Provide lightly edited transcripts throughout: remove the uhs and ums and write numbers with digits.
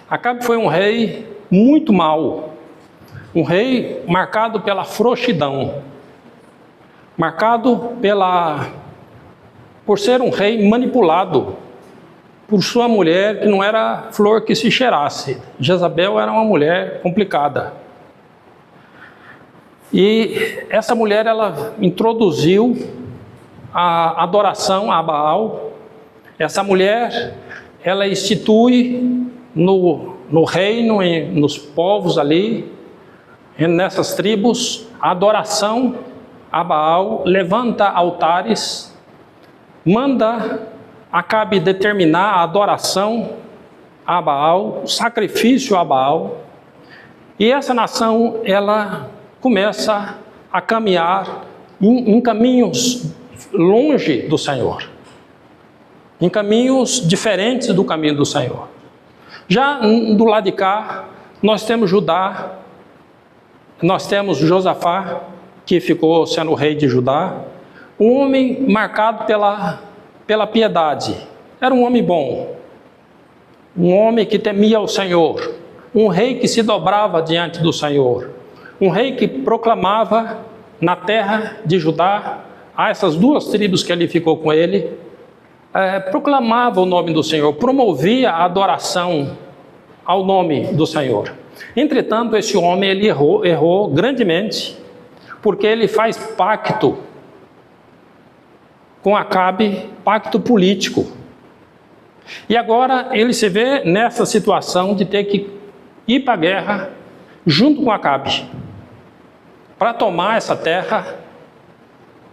Acabe foi um rei muito mau, um rei marcado pela frouxidão, marcado por ser um rei manipulado por sua mulher, que não era flor que se cheirasse. Jezabel era uma mulher complicada. E essa mulher, ela introduziu a adoração a Baal. Essa mulher, ela institui no reino, nos povos ali, nessas tribos, a adoração a Baal, levanta altares, manda Acabe determinar a adoração a Baal, o sacrifício a Baal, e essa nação, ela começa a caminhar em caminhos longe do Senhor, em caminhos diferentes do caminho do Senhor. Já do lado de cá, nós temos Judá, nós temos Josafá, que ficou sendo o rei de Judá, um homem marcado pela piedade. Era um homem bom, um homem que temia o Senhor, um rei que se dobrava diante do Senhor, um rei que proclamava na terra de Judá, a essas duas tribos que ali ficou com ele, proclamava o nome do Senhor, promovia a adoração ao nome do Senhor. Entretanto, esse homem, ele errou grandemente, porque ele faz pacto com Acabe, pacto político. E agora ele se vê nessa situação de ter que ir para a guerra junto com Acabe, para tomar essa terra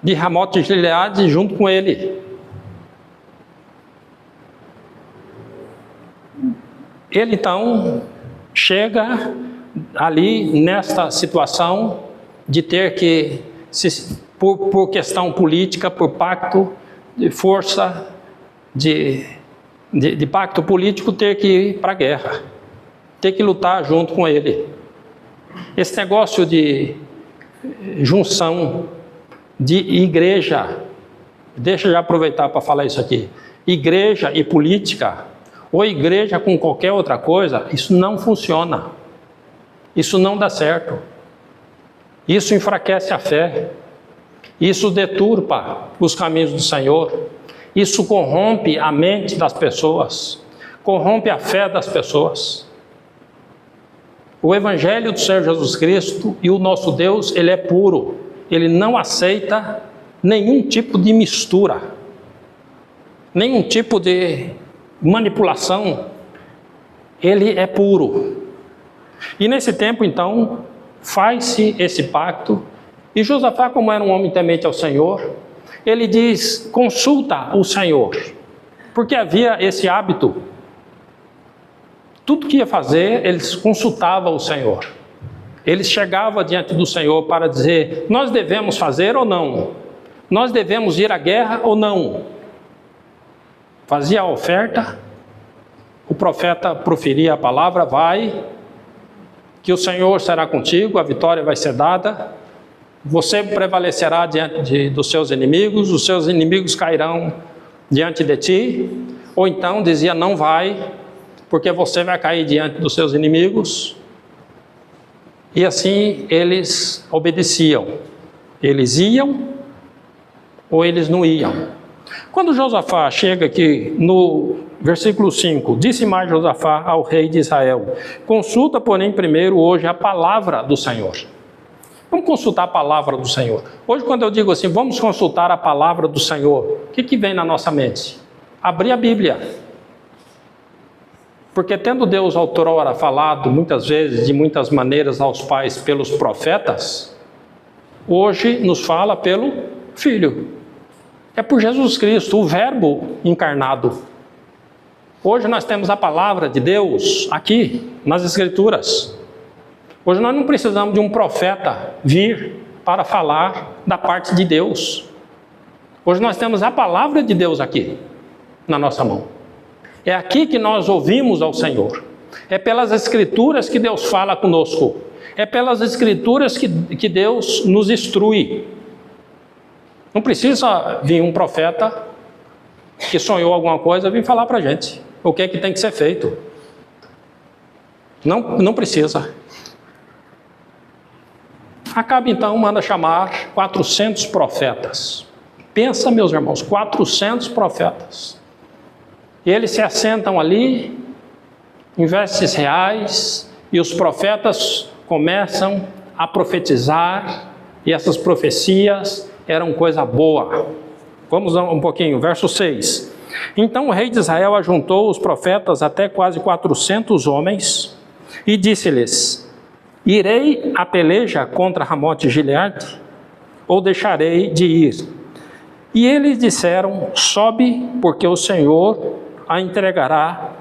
de Ramote de Gileade junto com ele. Ele então chega ali nesta situação de ter que, por questão política, por pacto de força, de pacto político, ter que ir para a guerra, ter que lutar junto com ele. Esse negócio de junção de igreja, deixa eu aproveitar para falar isso aqui, igreja e política, ou igreja com qualquer outra coisa, isso não funciona, isso não dá certo, isso enfraquece a fé, isso deturpa os caminhos do Senhor, isso corrompe a mente das pessoas, corrompe a fé das pessoas. O Evangelho do Senhor Jesus Cristo e o nosso Deus, ele é puro, ele não aceita nenhum tipo de mistura, nenhum tipo de manipulação, ele é puro. E nesse tempo, então, faz-se esse pacto, e Josafá, como era um homem temente ao Senhor, ele diz, consulta o Senhor, porque havia esse hábito, tudo que ia fazer, eles consultavam o Senhor, eles chegavam diante do Senhor para dizer, nós devemos fazer ou não, nós devemos ir à guerra ou não. Fazia a oferta, o profeta proferia a palavra, vai, que o Senhor será contigo, a vitória vai ser dada, você prevalecerá diante dos seus inimigos, os seus inimigos cairão diante de ti, ou então dizia, não vai, porque você vai cair diante dos seus inimigos, e assim eles obedeciam, eles iam, ou eles não iam. Quando Josafá chega aqui no versículo 5, disse mais Josafá ao rei de Israel, consulta, porém, primeiro hoje a palavra do Senhor. Vamos consultar a palavra do Senhor. Hoje, quando eu digo assim, vamos consultar a palavra do Senhor, o que vem na nossa mente? Abrir a Bíblia. Porque tendo Deus outrora falado muitas vezes, de muitas maneiras aos pais pelos profetas, hoje nos fala pelo Filho. É por Jesus Cristo, o Verbo encarnado. Hoje nós temos a palavra de Deus aqui, nas Escrituras. Hoje nós não precisamos de um profeta vir para falar da parte de Deus. Hoje nós temos a palavra de Deus aqui, na nossa mão. É aqui que nós ouvimos ao Senhor. É pelas Escrituras que Deus fala conosco. É pelas Escrituras que Deus nos instrui. Não precisa vir um profeta que sonhou alguma coisa vir falar para a gente o que é que tem que ser feito. Não precisa. Acabe então manda chamar 400 profetas. Pensa, meus irmãos, 400 profetas. E eles se assentam ali, em vestes reais, e os profetas começam a profetizar, e essas profecias eram coisa boa. Vamos um pouquinho, verso 6. Então o rei de Israel ajuntou os profetas até quase 400 homens, e disse-lhes: irei à peleja contra Ramote Gileade, ou deixarei de ir? E eles disseram: sobe, porque o Senhor a entregará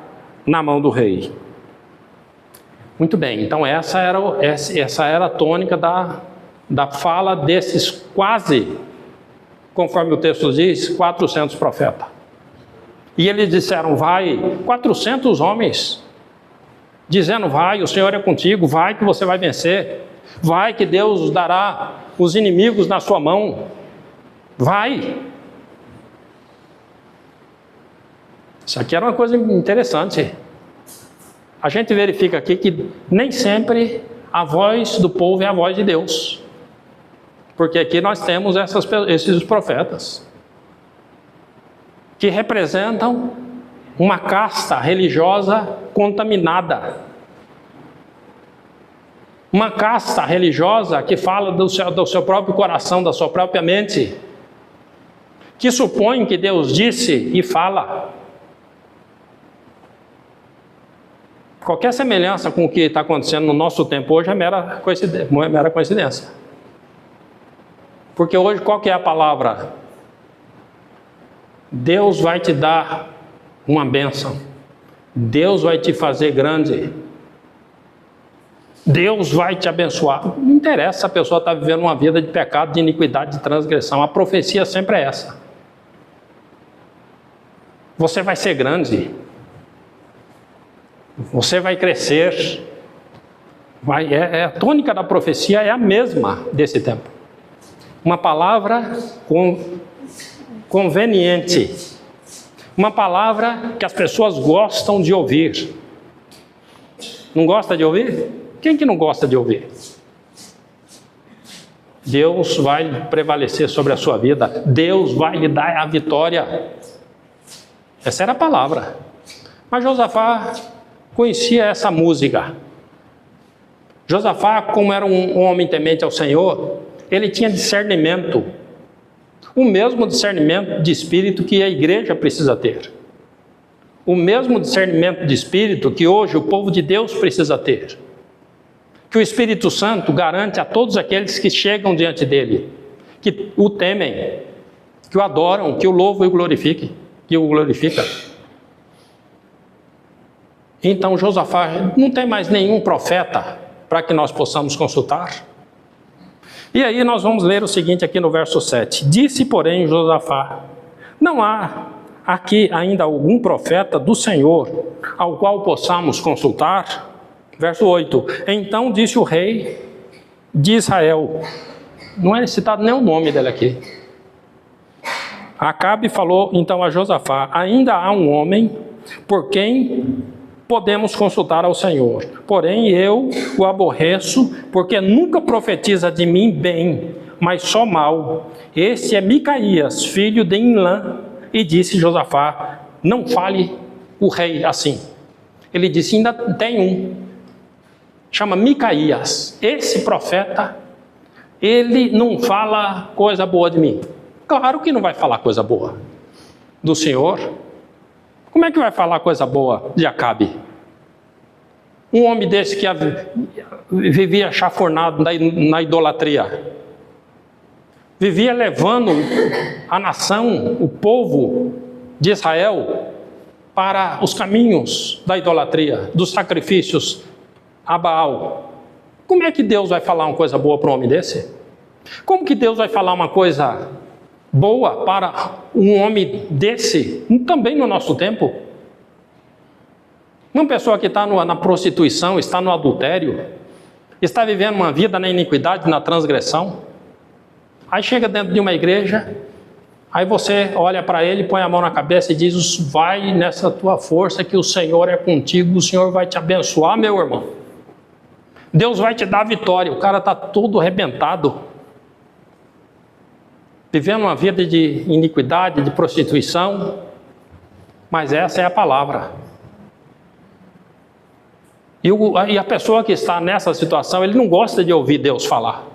na mão do rei. Muito bem, então essa era a tônica da fala desses quase, conforme o texto diz, 400 profetas. E eles disseram: vai, 400 homens, dizendo: vai, o Senhor é contigo, vai que você vai vencer, vai que Deus dará os inimigos na sua mão, vai. Isso aqui era uma coisa interessante. A gente verifica aqui que nem sempre a voz do povo é a voz de Deus. Porque aqui nós temos esses profetas, que representam uma casta religiosa contaminada. Uma casta religiosa que fala do seu próprio coração, da sua própria mente, que supõe que Deus disse e fala. Qualquer semelhança com o que está acontecendo no nosso tempo hoje é mera coincidência. Porque hoje qual que é a palavra? Deus vai te dar uma bênção. Deus vai te fazer grande. Deus vai te abençoar. Não interessa se a pessoa está vivendo uma vida de pecado, de iniquidade, de transgressão. A profecia sempre é essa. Você vai ser grande. Você vai crescer. A tônica da profecia é a mesma desse tempo. Uma palavra conveniente. Uma palavra que as pessoas gostam de ouvir. Não gosta de ouvir? Quem que não gosta de ouvir? Deus vai prevalecer sobre a sua vida. Deus vai lhe dar a vitória. Essa era a palavra. Mas Josafá conhecia essa música. Josafá, como era um homem temente ao Senhor, ele tinha discernimento. O mesmo discernimento de espírito que a igreja precisa ter. O mesmo discernimento de espírito que hoje o povo de Deus precisa ter. Que o Espírito Santo garante a todos aqueles que chegam diante dele, que o temem, que o adoram, que o louvam e o glorifiquem, que o glorifica. Então Josafá não tem mais nenhum profeta para que nós possamos consultar. E aí nós vamos ler o seguinte aqui no verso 7. Disse, porém, Josafá: não há aqui ainda algum profeta do Senhor ao qual possamos consultar? Verso 8. Então disse o rei de Israel. Não é citado nem o nome dele aqui. Acabe falou então a Josafá: ainda há um homem por quem podemos consultar ao Senhor. Porém eu o aborreço, porque nunca profetiza de mim bem, mas só mal. Este é Micaías, filho de Imlã. E disse Josafá: não fale o rei assim. Ele disse: ainda tem um, chama Micaías. Esse profeta, ele não fala coisa boa de mim. Claro que não vai falar coisa boa do Senhor. Como é que vai falar coisa boa de Acabe? Um homem desse que vivia chafurnado na idolatria. Vivia levando a nação, o povo de Israel, para os caminhos da idolatria, dos sacrifícios a Baal. Como é que Deus vai falar uma coisa boa para um homem desse? Como que Deus vai falar uma coisa boa para um homem desse, também no nosso tempo? Uma pessoa que está na prostituição, está no adultério, está vivendo uma vida na iniquidade, na transgressão. Aí chega dentro de uma igreja, Aí você olha para ele, põe a mão na cabeça e diz: vai nessa tua força que o Senhor é contigo, o Senhor vai te abençoar, meu irmão. Deus vai te dar a vitória. O cara está todo arrebentado, vivendo uma vida de iniquidade, de prostituição, mas essa é a palavra. E a pessoa que está nessa situação, ele não gosta de ouvir Deus falar.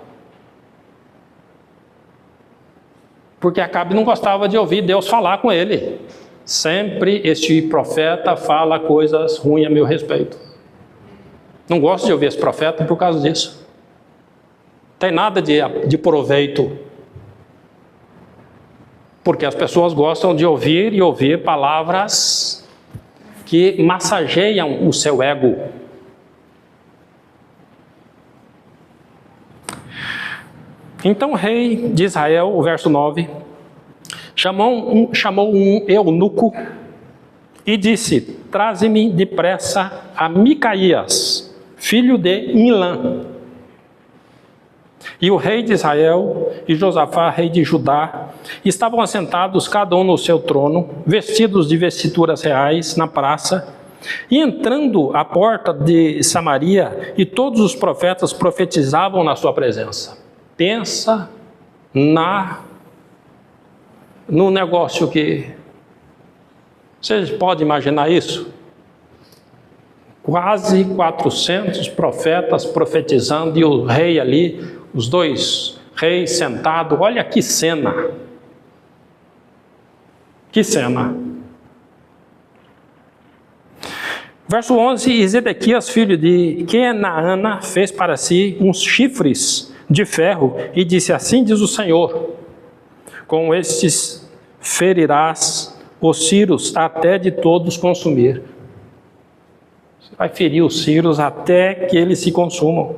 Porque Acabe não gostava de ouvir Deus falar com ele. Sempre este profeta fala coisas ruins a meu respeito. Não gosto de ouvir esse profeta por causa disso. Não tem nada de proveito. Porque as pessoas gostam de ouvir palavras que massageiam o seu ego. Então o rei de Israel, o verso 9, chamou um eunuco e disse: traze-me depressa a Micaías, filho de Imlã. E o rei de Israel e Josafá, rei de Judá, estavam assentados cada um no seu trono, vestidos de vestiduras reais na praça, e entrando à porta de Samaria, e todos os profetas profetizavam na sua presença. Pensa no negócio que... Vocês podem imaginar isso? Quase 400 profetas profetizando e o rei ali, os dois reis sentados. Olha que cena! Que cena! Verso 11, e Zedequias, filho de Kenaana, fez para si uns chifres de ferro e disse: assim diz o Senhor, com estes ferirás os círios até de todos consumir. Você vai ferir os círios até que eles se consumam.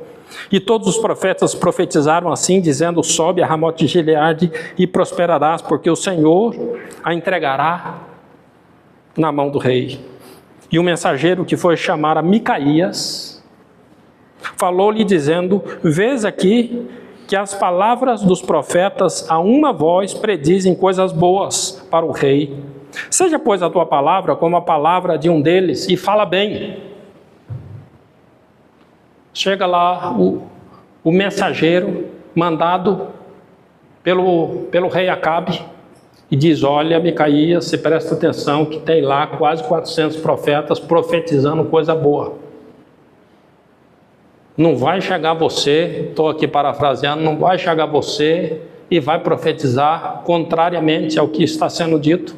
E todos os profetas profetizaram assim, dizendo: sobe a Ramote de Gileade e prosperarás, porque o Senhor a entregará na mão do rei. E o mensageiro que foi chamar a Micaías falou-lhe dizendo: vês aqui que as palavras dos profetas a uma voz predizem coisas boas para o rei. Seja, pois, a tua palavra como a palavra de um deles, e fala bem. Chega lá o mensageiro mandado pelo rei Acabe e diz: olha, Micaías, você presta atenção que tem lá quase 400 profetas profetizando coisa boa. Não vai chegar você, estou aqui parafraseando, não vai chegar você e vai profetizar contrariamente ao que está sendo dito.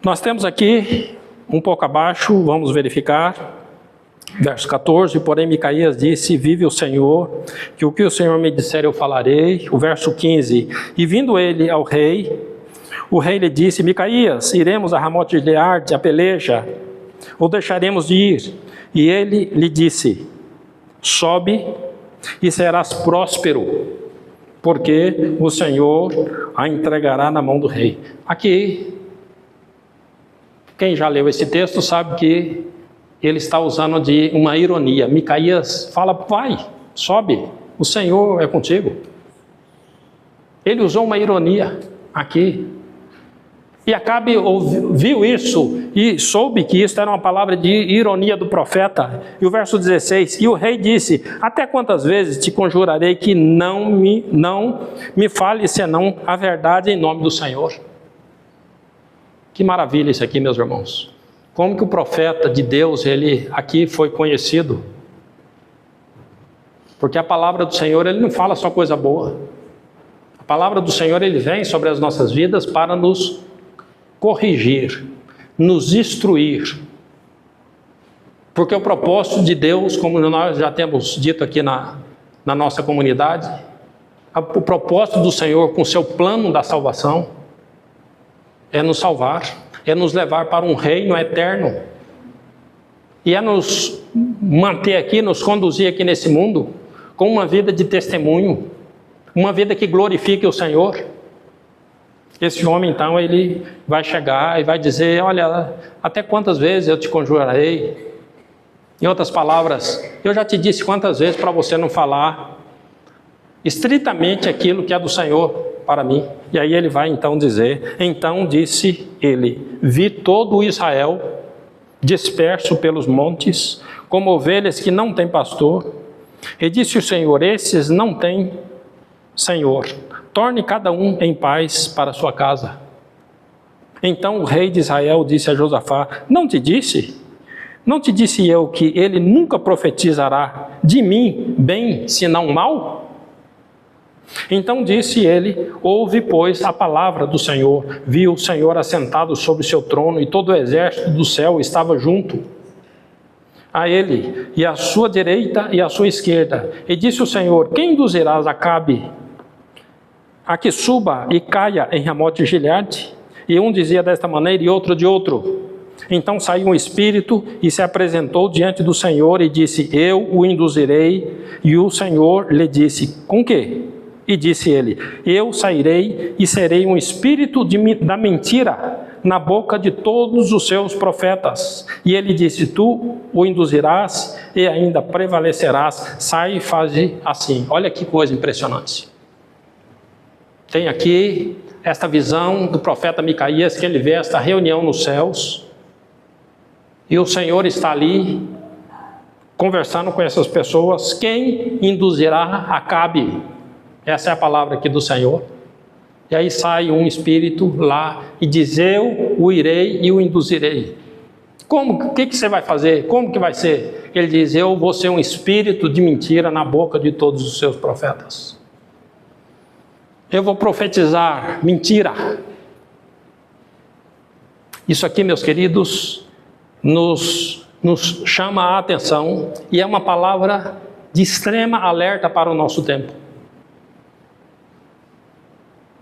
Nós temos aqui, um pouco abaixo, vamos verificar, verso 14, porém Micaías disse: vive o Senhor, que o Senhor me disser eu falarei. O verso 15, e vindo ele ao rei, o rei lhe disse: Micaías, iremos a Ramote de Gileade, a peleja, ou deixaremos de ir? E ele lhe disse: sobe e serás próspero, porque o Senhor a entregará na mão do rei. Aqui, quem já leu esse texto sabe que ele está usando de uma ironia. Micaías fala: vai, sobe, o Senhor é contigo. Ele usou uma ironia aqui. E Acabe viu isso e soube que isso era uma palavra de ironia do profeta. E o verso 16, e o rei disse: até quantas vezes te conjurarei que não me fale senão a verdade em nome do Senhor? Que maravilha isso aqui, meus irmãos. Como que o profeta de Deus, ele aqui foi conhecido? Porque a palavra do Senhor, ele não fala só coisa boa. A palavra do Senhor, ele vem sobre as nossas vidas para nos corrigir, nos instruir. Porque o propósito de Deus, como nós já temos dito aqui na nossa comunidade, o propósito do Senhor com o seu plano da salvação é nos salvar, é nos levar para um reino eterno, e é nos manter aqui, nos conduzir aqui nesse mundo com uma vida de testemunho, uma vida que glorifique o Senhor. Esse homem, então, ele vai chegar e vai dizer: olha, até quantas vezes eu te conjurarei? Em outras palavras, eu já te disse quantas vezes para você não falar estritamente aquilo que é do Senhor para mim. E aí ele vai então dizer: então disse ele, vi todo o Israel disperso pelos montes, como ovelhas que não têm pastor. E disse o Senhor: esses não têm Senhor, torne cada um em paz para sua casa. Então o rei de Israel disse a Josafá: não te disse eu que ele nunca profetizará de mim bem, senão mal? Então disse ele: ouve, pois, a palavra do Senhor. Viu o Senhor assentado sobre o seu trono, e todo o exército do céu estava junto a ele, e à sua direita e à sua esquerda. E disse o Senhor: quem induzirás Acabe a que suba e caia em Ramote de Gileade? E um dizia desta maneira e outro de outro. Então saiu um espírito e se apresentou diante do Senhor e disse: eu o induzirei. E o Senhor lhe disse: com quê? E disse ele: eu sairei e serei um espírito da mentira na boca de todos os seus profetas. E ele disse: tu o induzirás e ainda prevalecerás. Sai e faze assim. Olha que coisa impressionante. Tem aqui esta visão do profeta Micaías, que ele vê esta reunião nos céus, e o Senhor está ali conversando com essas pessoas. Quem induzirá Acabe? Essa é a palavra aqui do Senhor. E aí sai um espírito lá e diz: eu o irei e o induzirei. Como? O que você vai fazer? Como que vai ser? Ele diz: eu vou ser um espírito de mentira na boca de todos os seus profetas. Eu vou profetizar mentira. Isso aqui, meus queridos, nos chama a atenção, e é uma palavra de extrema alerta para o nosso tempo.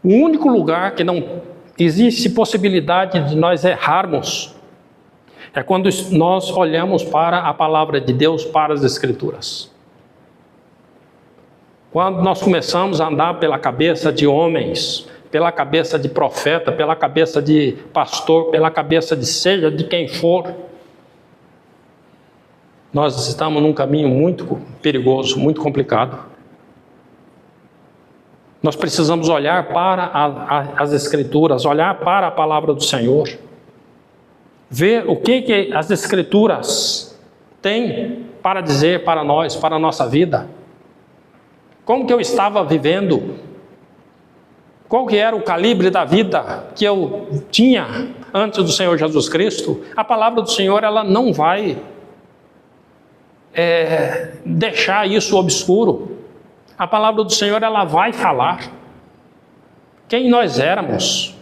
O único lugar que não existe possibilidade de nós errarmos é quando nós olhamos para a palavra de Deus, para as Escrituras. Quando nós começamos a andar pela cabeça de homens, pela cabeça de profeta, pela cabeça de pastor, pela cabeça de seja de quem for, nós estamos num caminho muito perigoso, muito complicado. Nós precisamos olhar para as Escrituras, olhar para a palavra do Senhor, ver o que as Escrituras têm para dizer para nós, para a nossa vida. Como que eu estava vivendo? Qual que era o calibre da vida que eu tinha antes do Senhor Jesus Cristo? A palavra do Senhor, ela não vai deixar isso obscuro. A palavra do Senhor, ela vai falar quem nós éramos.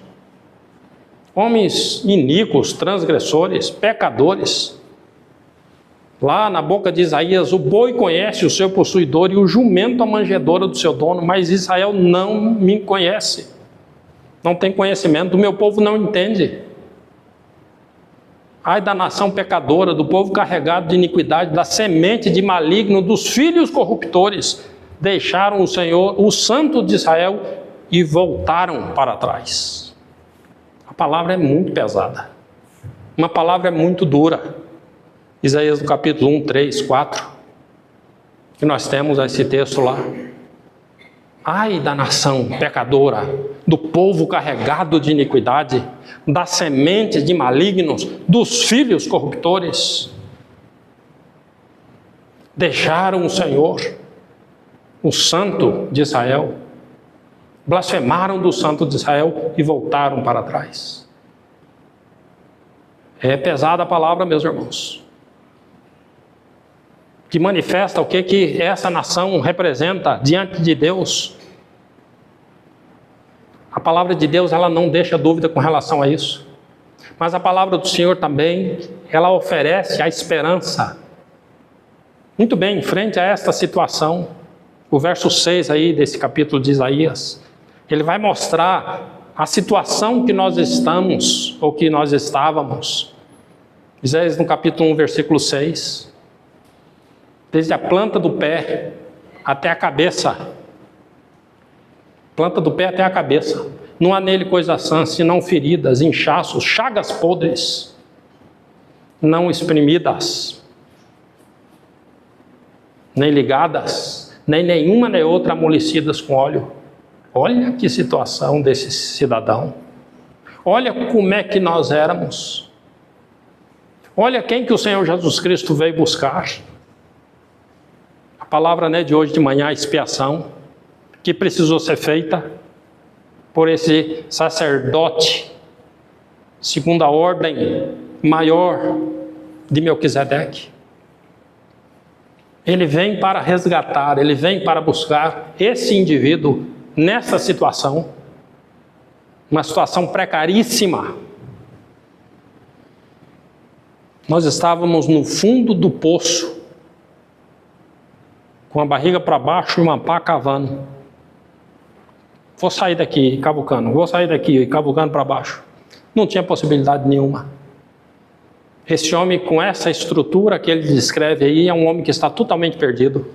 Homens iníquos, transgressores, pecadores. Lá na boca de Isaías: o boi conhece o seu possuidor e o jumento a manjedoura do seu dono, mas Israel não me conhece. Não tem conhecimento, o meu povo não entende. Ai da nação pecadora, do povo carregado de iniquidade, da semente de maligno, dos filhos corruptores. Deixaram o Senhor, o Santo de Israel, e voltaram para trás. A palavra é muito pesada. Uma palavra é muito dura. Isaías no capítulo 1, 3, 4, que nós temos esse texto lá. Ai da nação pecadora, do povo carregado de iniquidade, da semente de malignos, dos filhos corruptores. Deixaram o Senhor, o Santo de Israel, blasfemaram do Santo de Israel e voltaram para trás. É pesada a palavra, meus irmãos, que manifesta o que essa nação representa diante de Deus. A palavra de Deus, ela não deixa dúvida com relação a isso. Mas a palavra do Senhor também, ela oferece a esperança. Muito bem, em frente a esta situação, o verso 6 aí desse capítulo de Isaías, ele vai mostrar a situação que nós estamos, ou que nós estávamos. Isaías no capítulo 1, versículo 6. Desde a planta do pé até a cabeça. Planta do pé até a cabeça. Não há nele coisa sã, senão feridas, inchaços, chagas podres, não exprimidas, nem ligadas, nem nenhuma nem outra amolecidas com óleo. Olha que situação desse cidadão. Olha como é que nós éramos. Olha quem que o Senhor Jesus Cristo veio buscar. A palavra de hoje de manhã, a expiação, que precisou ser feita por esse sacerdote, segundo a ordem maior de Melquisedeque. Ele vem para resgatar, ele vem para buscar esse indivíduo nessa situação, uma situação precaríssima. Nós estávamos no fundo do poço, com a barriga para baixo e uma pá cavando. Vou sair daqui cavucando, vou sair daqui cavucando para baixo. Não tinha possibilidade nenhuma. Esse homem com essa estrutura que ele descreve aí é um homem que está totalmente perdido.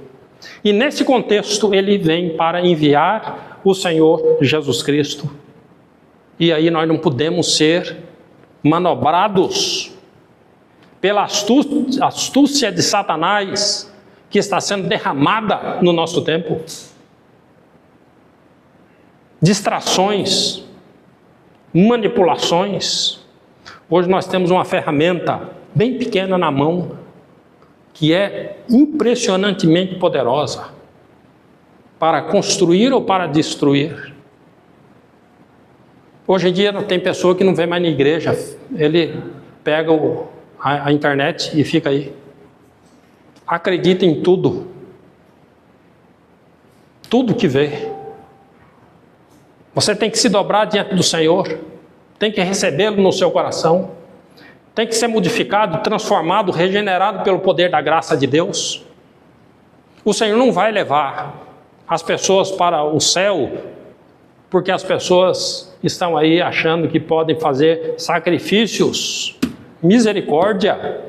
E nesse contexto ele vem para enviar o Senhor Jesus Cristo. E aí nós não podemos ser manobrados pela astúcia de Satanás que está sendo derramada no nosso tempo. Distrações, manipulações. Hoje nós temos uma ferramenta bem pequena na mão, que é impressionantemente poderosa para construir ou para destruir. Hoje em dia não tem pessoa que não vem mais na igreja, ele pega a internet e fica aí. Acredita em tudo. Tudo que vê. Você tem que se dobrar diante do Senhor, tem que recebê-lo no seu coração, tem que ser modificado, transformado, regenerado pelo poder da graça de Deus. O Senhor não vai levar as pessoas para o céu, porque as pessoas estão aí achando que podem fazer sacrifícios. Misericórdia.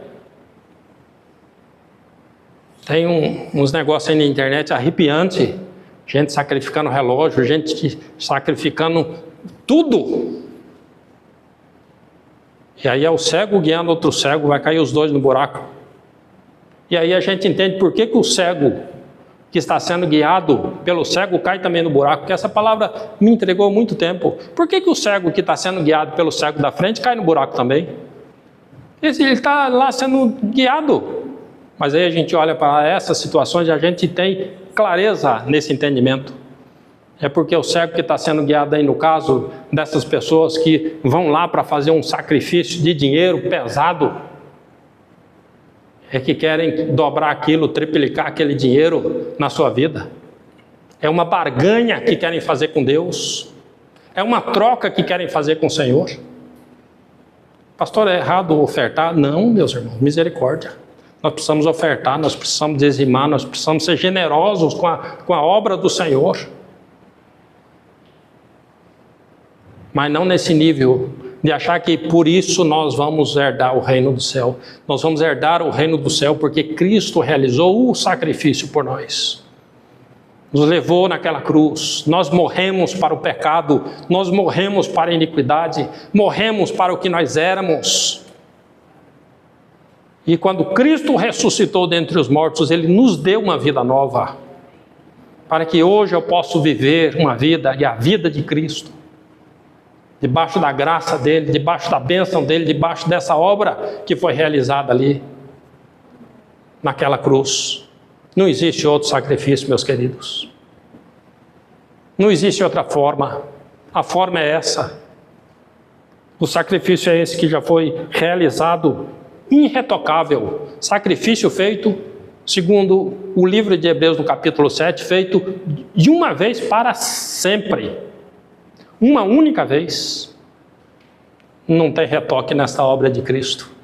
Tem uns negócios aí na internet arrepiantes. Gente sacrificando relógio, gente sacrificando tudo. E aí é o cego guiando outro cego, vai cair os dois no buraco. E aí a gente entende por que o cego que está sendo guiado pelo cego cai também no buraco, porque essa palavra me entregou há muito tempo. Por que o cego que está sendo guiado pelo cego da frente cai no buraco também? Ele está lá sendo guiado. Mas aí a gente olha para essas situações e a gente tem clareza nesse entendimento. É porque o cego que está sendo guiado aí no caso dessas pessoas que vão lá para fazer um sacrifício de dinheiro pesado, é que querem dobrar aquilo, triplicar aquele dinheiro na sua vida. É uma barganha que querem fazer com Deus. É uma troca que querem fazer com o Senhor. Pastor, é errado ofertar? Não, meus irmãos, misericórdia. Nós precisamos ofertar, nós precisamos dizimar, nós precisamos ser generosos com a obra do Senhor. Mas não nesse nível de achar que por isso nós vamos herdar o reino do céu. Nós vamos herdar o reino do céu porque Cristo realizou o sacrifício por nós. Nos levou naquela cruz, nós morremos para o pecado, nós morremos para a iniquidade, morremos para o que nós éramos. E quando Cristo ressuscitou dentre os mortos, Ele nos deu uma vida nova, para que hoje eu possa viver uma vida, e a vida de Cristo, debaixo da graça dEle, debaixo da bênção dEle, debaixo dessa obra que foi realizada ali, naquela cruz. Não existe outro sacrifício, meus queridos. Não existe outra forma. A forma é essa. O sacrifício é esse que já foi realizado, irretocável. Sacrifício feito, segundo o livro de Hebreus no capítulo 7, feito de uma vez para sempre. Uma única vez. Não tem retoque nesta obra de Cristo.